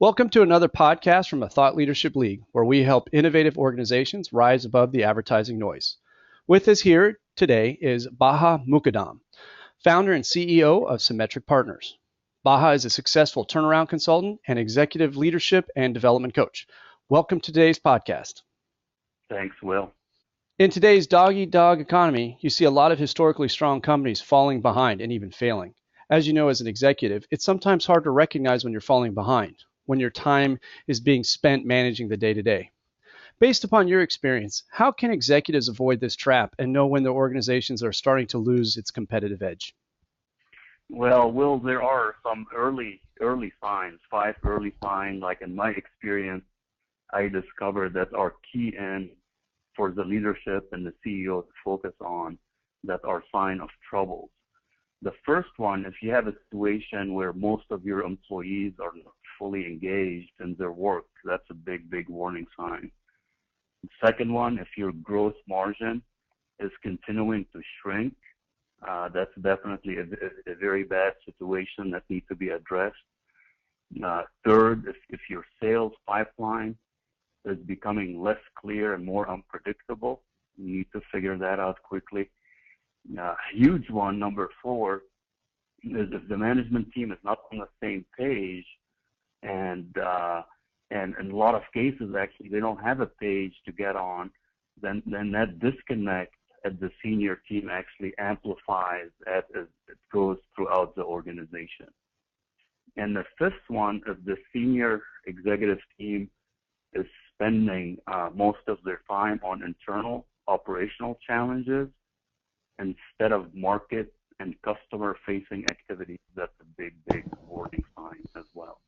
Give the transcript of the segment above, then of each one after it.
Welcome to another podcast from a Thought Leadership League, where we help innovative organizations rise above the advertising noise. With us here today is Bahaa Moukadam, founder and CEO of SeeMetrics Partners. Bahaa is a successful turnaround consultant and executive leadership and development coach. Welcome to today's podcast. Thanks, Will. In today's dog-eat-dog economy, you see a lot of historically strong companies falling behind and even failing. As you know, as an executive, it's sometimes hard to recognize when you're falling behind, when your time is being spent managing the day-to-day. Based upon your experience, how can executives avoid this trap and know when their organizations are starting to lose its competitive edge? Well, Will, there are some early signs, 5 early signs. Like in my experience, I discovered that are key in for the leadership and the CEO to focus on, that are sign of troubles. The first one, if you have a situation where most of your employees are not fully engaged in their work, that's a big warning sign. The second one, if your gross margin is continuing to shrink, that's definitely a very bad situation that needs to be addressed. Third, if your sales pipeline is becoming less clear and more unpredictable, you need to figure that out quickly. Huge one, number 4, is if the management team is not on the same page, and in a lot of cases, actually, they don't have a page to get on, then that disconnect at the senior team actually amplifies as it goes throughout the organization. And the fifth one, if the senior executive team is spending most of their time on internal operational challenges instead of market and customer-facing activities, that's a big warning sign as well.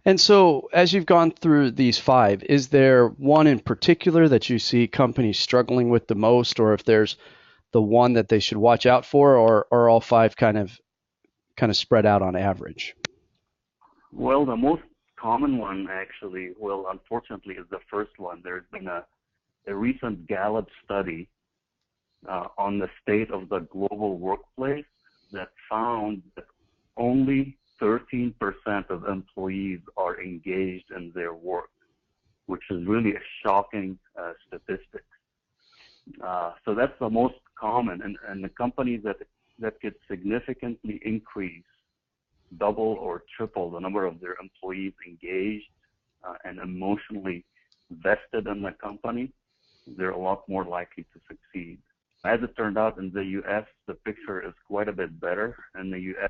And so, as you've gone through these 5, is there one in particular that you see companies struggling with the most, or if there's the one that they should watch out for, or are all 5 kind of spread out on average? Well, the most common one, actually, well, unfortunately, is the first one. There's been a recent Gallup study on the state of the global workplace that found that only 13% of employees are engaged in their work, which is really a shocking statistic. So that's the most common, and the companies that could significantly increase, double or triple the number of their employees engaged and emotionally vested in the company, they're a lot more likely to succeed. As it turned out, in the U.S., the picture is quite a bit better. In the U.S.,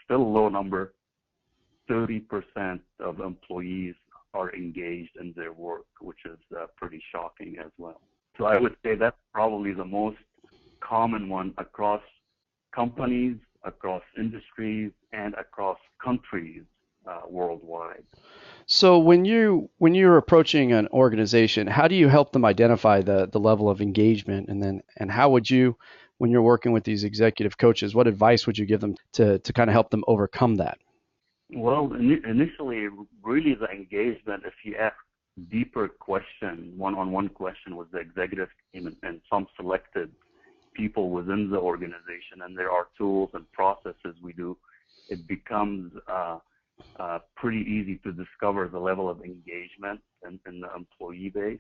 still a low number, 30% of employees are engaged in their work, which is pretty shocking as well. So I would say that's probably the most common one across companies, across industries, and across countries worldwide. So when you're approaching an organization, how do you help them identify the level of engagement, and how would you, when you're working with these executive coaches, what advice would you give them to kind of help them overcome that? Well, initially, really the engagement, if you ask deeper question, one-on-one question with the executive team and some selected people within the organization, and there are tools and processes we do, it becomes pretty easy to discover the level of engagement in the employee base.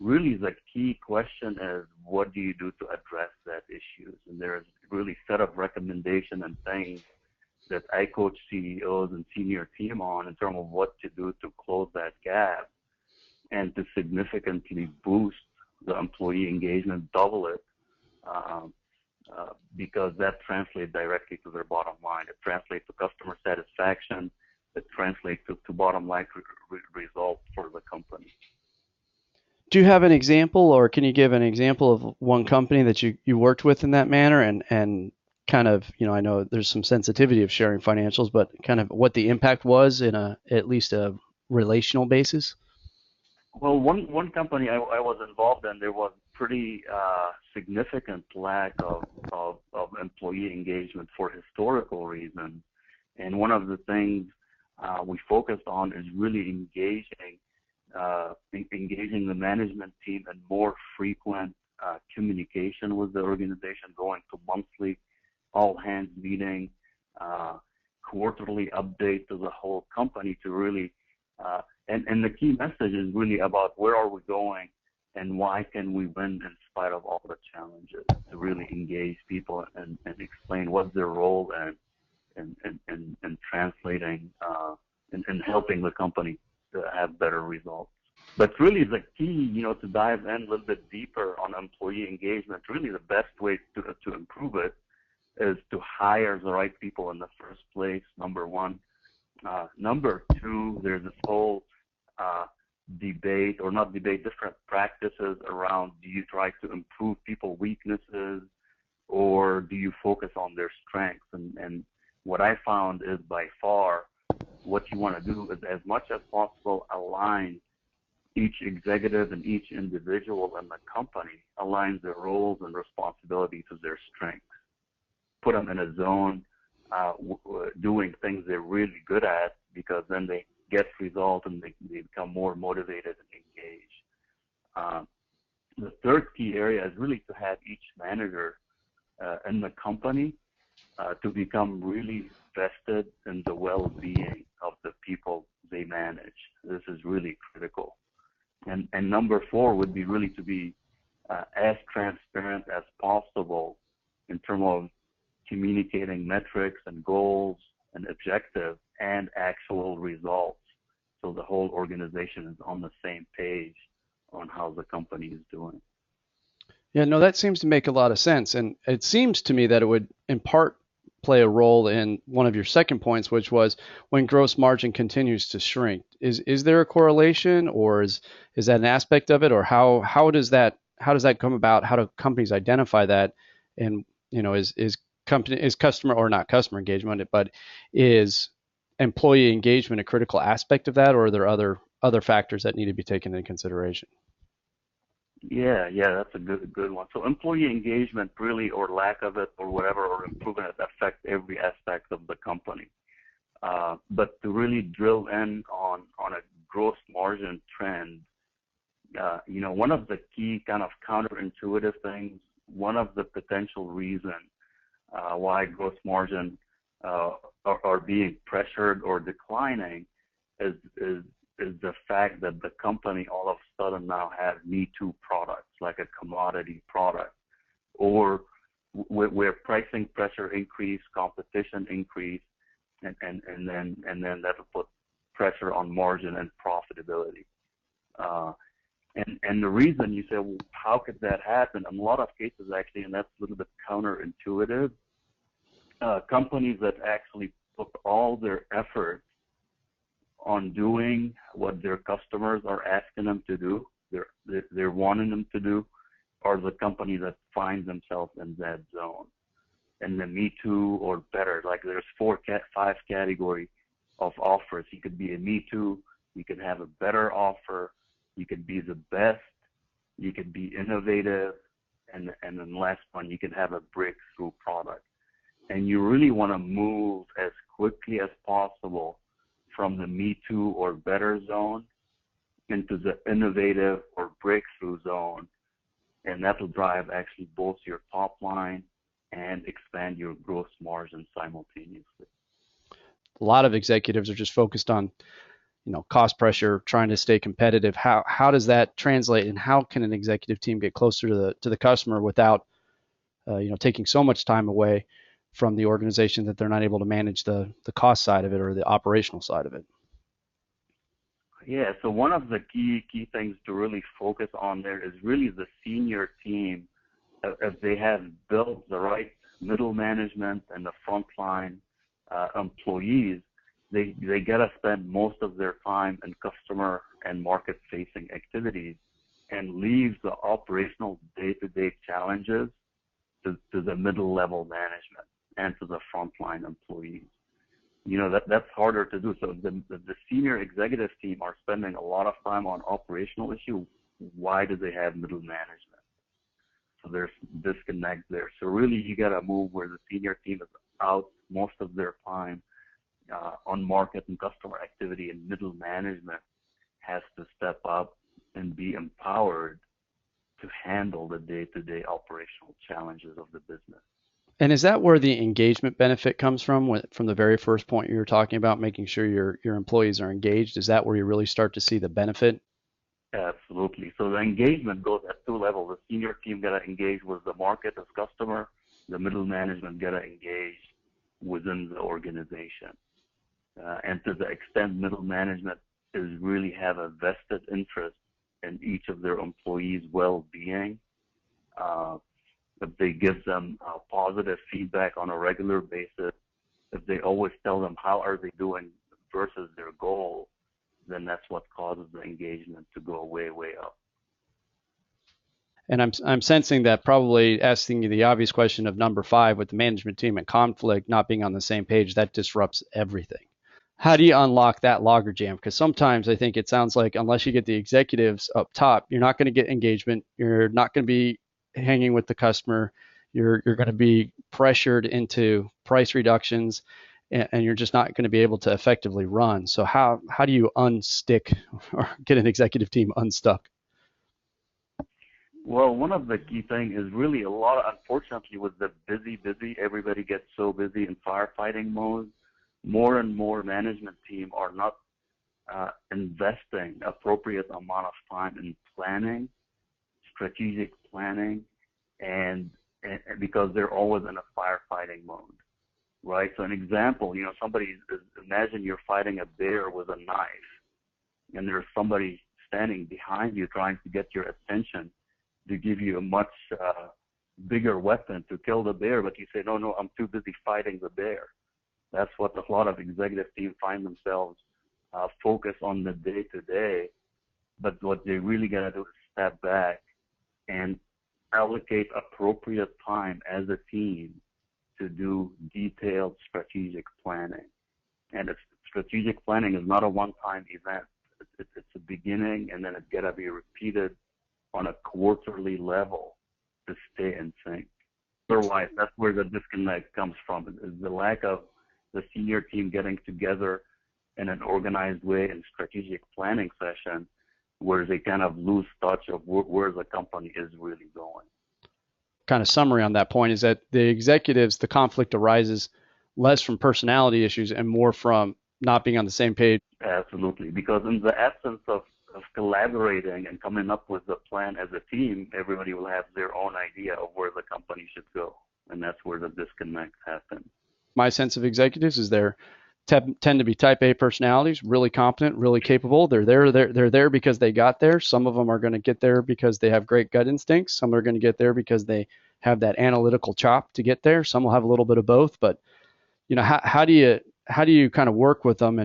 Really, the key question is, what do you do to address that issues? And there's really set of recommendation and things that I coach CEOs and senior team on in terms of what to do to close that gap and to significantly boost the employee engagement, double it, because that translates directly to their bottom line. It translates to customer satisfaction. It translates to bottom line results for the company. Do you have an example, or can you give an example of one company that you worked with in that manner, and kind of, I know there's some sensitivity of sharing financials, but kind of what the impact was in at least a relational basis? Well, one company I was involved in, there was pretty significant lack of employee engagement for historical reasons. And one of the things we focused on is really engaging the management team in more frequent communication with the organization, going to monthly all hands meeting, quarterly update to the whole company to really, and the key message is really about where are we going and why can we win in spite of all the challenges, to really engage people and explain what's their role and translating and helping the company to have better results. But really the key, to dive in a little bit deeper on employee engagement, really the best way to improve it is to hire the right people in the first place, number one. Number two, there's this whole debate, or not debate, different practices around, do you try to improve people's weaknesses or do you focus on their strengths? And what I found is by far what you want to do is as much as possible align each executive and each individual in the company, align their roles and responsibilities to their strengths. Put them in a zone doing things they're really good at, because then they get results and they become more motivated and engaged. The third key area is really to have each manager in the company to become really vested in the well-being of the people they manage. This is really critical. And number four would be really to be as transparent as possible in terms of communicating metrics and goals and objectives and actual results, so the whole organization is on the same page on how the company is doing. Yeah, no, that seems to make a lot of sense. And it seems to me that it would in part play a role in one of your second points, which was when gross margin continues to shrink. Is there a correlation, or is that an aspect of it, or how does that come about? How do companies identify that? And is customer, or not customer engagement, but is employee engagement a critical aspect of that, or are there other factors that need to be taken into consideration? Yeah, that's a good one. So employee engagement really, or lack of it, or whatever, or improvement, it affects every aspect of the company. But to really drill in on a gross margin trend, one of the key kind of counterintuitive things, one of the potential reasons why gross margin are being pressured or declining is the fact that the company all of a sudden now has Me Too products, like a commodity product, or where pricing pressure increase, competition increase, and then that'll put pressure on margin and profitability. And the reason you say, well, how could that happen? In a lot of cases, actually, and that's a little bit counterintuitive, companies that actually put all their effort on doing what their customers are asking them to do, they're wanting them to do, are the companies that find themselves in that zone. And the Me Too or better, like there's five categories of offers. You could be a Me Too, you could have a better offer, you could be the best, you could be innovative, and then last one, you could have a breakthrough product. And you really want to move as quickly as possible from the Me Too or better zone into the innovative or breakthrough zone. And that will drive actually both your top line and expand your gross margin simultaneously. A lot of executives are just focused on, cost pressure, trying to stay competitive. How does that translate, and how can an executive team get closer to the customer without, taking so much time away from the organization that they're not able to manage the cost side of it or the operational side of it? Yeah, so one of the key things to really focus on there is really the senior team. If they have built the right middle management and the frontline employees, they got to spend most of their time in customer and market-facing activities and leave the operational day-to-day challenges to the middle-level management and to the frontline employees. That's harder to do. So the senior executive team are spending a lot of time on operational issues. Why do they have middle management? So there's disconnect there. So really, you got to move where the senior team is out most of their time on market and customer activity, and middle management has to step up and be empowered to handle the day-to-day operational challenges of the business. And is that where the engagement benefit comes from the very first point you were talking about, making sure your employees are engaged? Is that where you really start to see the benefit? Absolutely. So the engagement goes at two levels. The senior team got to engage with the market as customer. The middle management got to engage within the organization. And to the extent middle management is really have a vested interest in each of their employees' well-being, if they give them positive feedback on a regular basis, if they always tell them how are they doing versus their goal, then that's what causes the engagement to go way, way up. And I'm sensing that probably asking you the obvious question of number 5 with the management team and conflict not being on the same page, that disrupts everything. How do you unlock that logjam? Because sometimes I think it sounds like unless you get the executives up top, you're not going to get engagement. You're not going to be hanging with the customer. You're going to be pressured into price reductions, and you're just not going to be able to effectively run. So how do you unstick or get an executive team unstuck? Well, one of the key things is really a lot of, unfortunately, with the busy, everybody gets so busy in firefighting mode. More and more management team are not investing appropriate amount of time in planning, strategic planning, and because they're always in a firefighting mode, right? So an example, imagine you're fighting a bear with a knife, and there's somebody standing behind you trying to get your attention to give you a much bigger weapon to kill the bear, but you say, no, I'm too busy fighting the bear. That's what a lot of executive teams find themselves focus on the day-to-day, but what they really got to do is step back and allocate appropriate time as a team to do detailed strategic planning. And strategic planning is not a one-time event. It's a beginning, and then it's got to be repeated on a quarterly level to stay in sync. Otherwise, that's where the disconnect comes from, is the lack of the senior team getting together in an organized way in strategic planning session where they kind of lose touch of where the company is really going. Kind of summary on that point is that the executives, the conflict arises less from personality issues and more from not being on the same page. Absolutely, because in the absence of collaborating and coming up with a plan as a team, everybody will have their own idea of where the company should go, and that's where the disconnect happens. My sense of executives is they're tend to be type A personalities, really competent, really capable. They're there because they got there. Some of them are going to get there because they have great gut instincts. Some are going to get there because they have that analytical chop to get there. Some will have a little bit of both. But how do you kind of work with them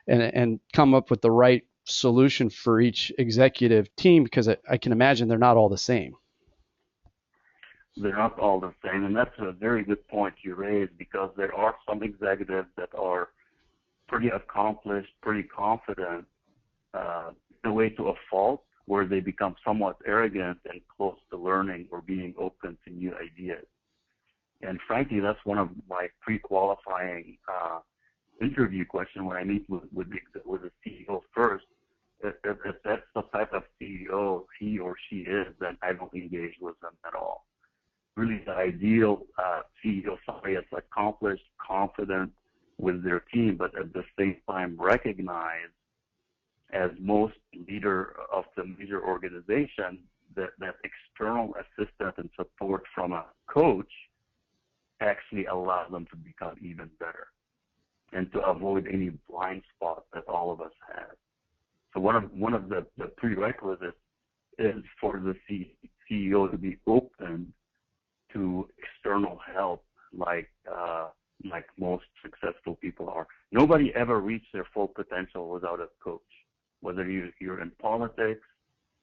and come up with the right solution for each executive team? Because I can imagine they're not all the same. They're not all the same, and that's a very good point you raised, because there are some executives that are pretty accomplished, pretty confident, in a way to a fault, where they become somewhat arrogant and close to learning or being open to new ideas. And frankly, that's one of my pre-qualifying interview questions when I meet with the CEO first. If that's the type of CEO he or she is, then I don't engage with them at all. Really, the ideal CEO, somebody that's accomplished, confident with their team, but at the same time recognized, as most leader of the major organization, that external assistance and support from a coach actually allows them to become even better and to avoid any blind spots that all of us have. So one of the prerequisites is for the CEO to be open to external help, like most successful people are. Nobody ever reached their full potential without a coach. Whether you're in politics,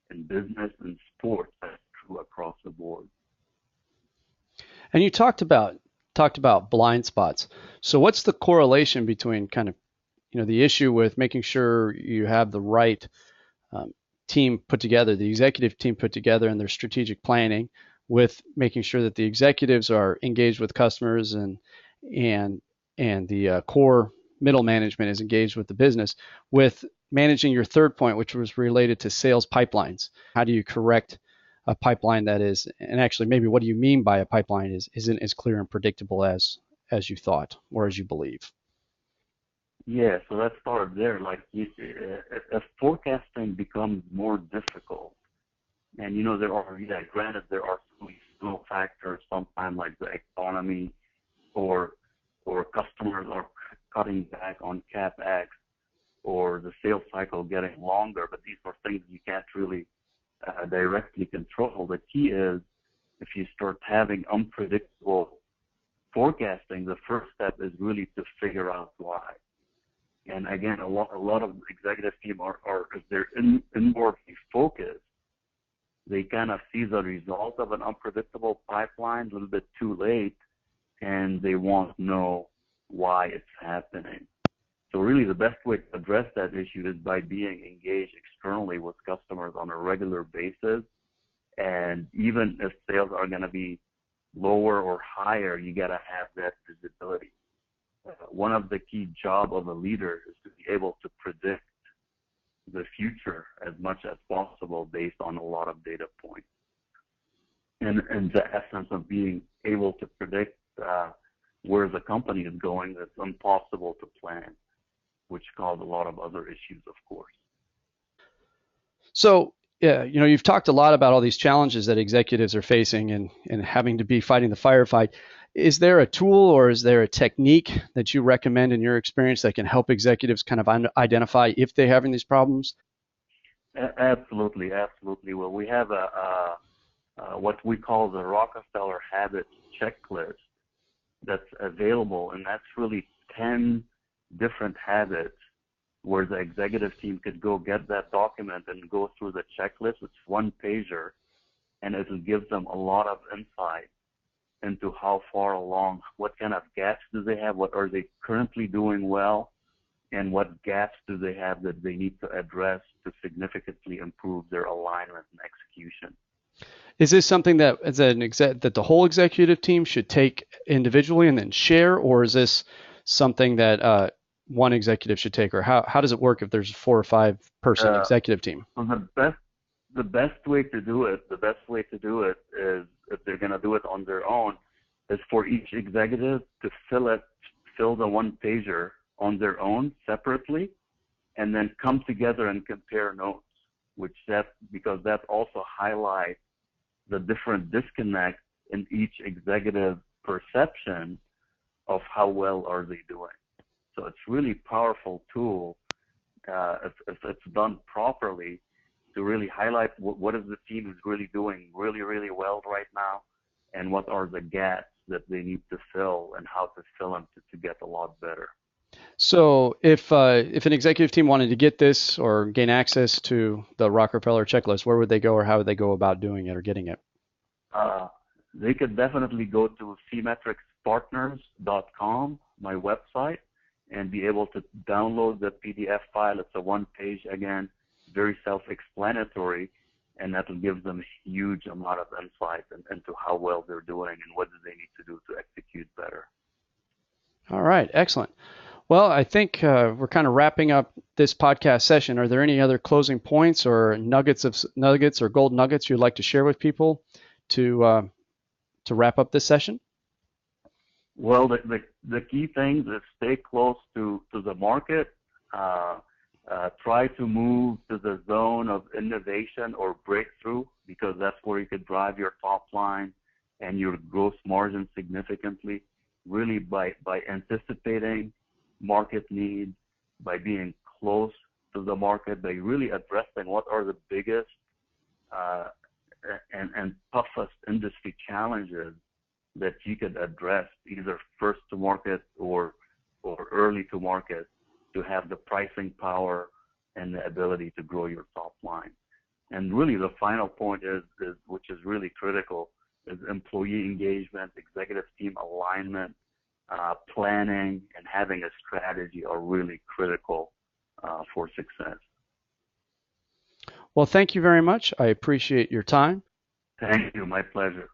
in business, in sports, that's true across the board. And you talked about blind spots. So what's the correlation between kind of the issue with making sure you have the right team put together, the executive team put together, and their strategic planning, with making sure that the executives are engaged with customers and the core middle management is engaged with the business, with managing your third point, which was related to sales pipelines? How do you correct a pipeline that is, and actually maybe what do you mean by a pipeline isn't as clear and predictable as you thought or as you believe? Yeah, so let's start there. Like, if forecasting becomes more difficult, and there are, yeah, granted, there are some external factors, sometimes like the economy, or customers are cutting back on CapEx, or the sales cycle getting longer, but these are things you can't really directly control. The key is, if you start having unpredictable forecasting, the first step is really to figure out why. And again, a lot of executive team are if they're inwardly focused, they kind of see the result of an unpredictable pipeline a little bit too late, and they want to know why it's happening. So really the best way to address that issue is by being engaged externally with customers on a regular basis. And even if sales are going to be lower or higher, you got to have that visibility. One of the key job of a leader is to be able to predict the future as much as possible based on a lot of data points. And the essence of being able to predict where the company is going, that's impossible to plan, which causes a lot of other issues, of course. So, yeah, you've talked a lot about all these challenges that executives are facing and having to be fighting the firefight. Is there a tool or is there a technique that you recommend in your experience that can help executives kind of identify if they're having these problems? Absolutely, absolutely. Well, we have what we call the Rockefeller Habits Checklist that's available, and that's really 10 different habits where the executive team could go get that document and go through the checklist. It's one pager, and it'll give them a lot of insight into how far along, what kind of gaps do they have, what are they currently doing well, and what gaps do they have that they need to address to significantly improve their alignment and execution. Is this something that that the whole executive team should take individually and then share, or is this something that one executive should take, or how does it work if there's a 4 or 5 person executive team? Well, the best way to do it is, if they're going to do it on their own, is for each executive to fill the one pager on their own separately, and then come together and compare notes, because that also highlights the different disconnects in each executive perception of how well are they doing. So it's really powerful tool if it's done properly, to really highlight what is the team is really doing really, really well right now, and what are the gaps that they need to fill and how to fill them to get a lot better. So if an executive team wanted to get this or gain access to the Rockefeller checklist, where would they go, or how would they go about doing it or getting it? They could definitely go to SeeMetricsPartners.com, my website, and be able to download the PDF file. It's a one page, again, very self-explanatory, and that will give them a huge amount of insight into how well they're doing and what do they need to do to execute better. All right, excellent. Well, I think we're kind of wrapping up this podcast session. Are there any other closing points or nuggets or gold nuggets you'd like to share with people to wrap up this session? Well, the key things is stay close to the market. Try to move to the zone of innovation or breakthrough, because that's where you could drive your top line and your gross margin significantly, really by anticipating market needs, by being close to the market, by really addressing what are the biggest and toughest industry challenges that you could address, either first to market or early to market, to have the pricing power and the ability to grow your top line. And really the final point is which is really critical, is employee engagement, executive team alignment, planning, and having a strategy are really critical for success. Well, thank you very much. I appreciate your time. Thank you. My pleasure.